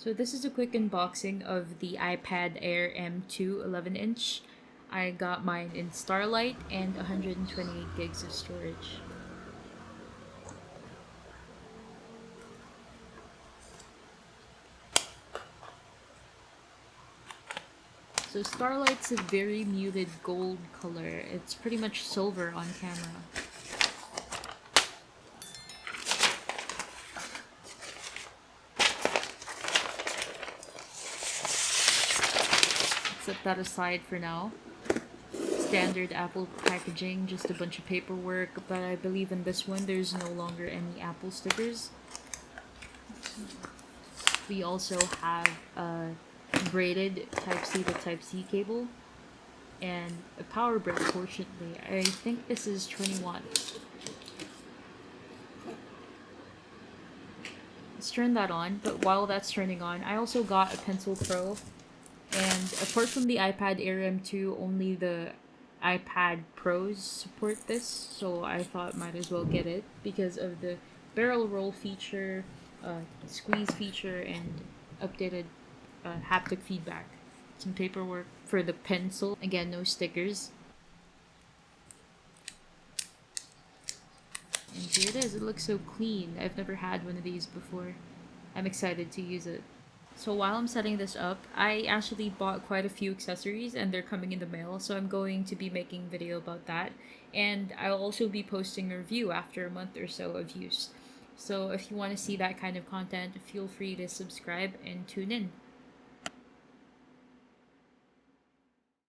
So this is a quick unboxing of the iPad Air M2 11-inch. I got mine in Starlight and 128 gigs of storage. So Starlight's a very muted gold color. It's pretty much silver on camera. Set that aside for now. Standard Apple packaging, just a bunch of paperwork, but I believe in this one there's no longer any Apple stickers. We also have a braided Type-C to Type-C cable and a power brick, fortunately. I think this is 20 watts. Let's turn that on, but while that's turning on, I also got a Pencil Pro. And apart from the iPad Air M2, only the iPad Pros support this, so I thought might as well get it because of the barrel roll feature, squeeze feature, and updated haptic feedback. Some paperwork for the pencil. Again, no stickers. And here it is. It looks so clean. I've never had one of these before. I'm excited to use it. So while I'm setting this up, I actually bought quite a few accessories and they're coming in the mail, so I'm going to be making a video about that. And I'll also be posting a review after a month or so of use. So if you want to see that kind of content, feel free to subscribe and tune in.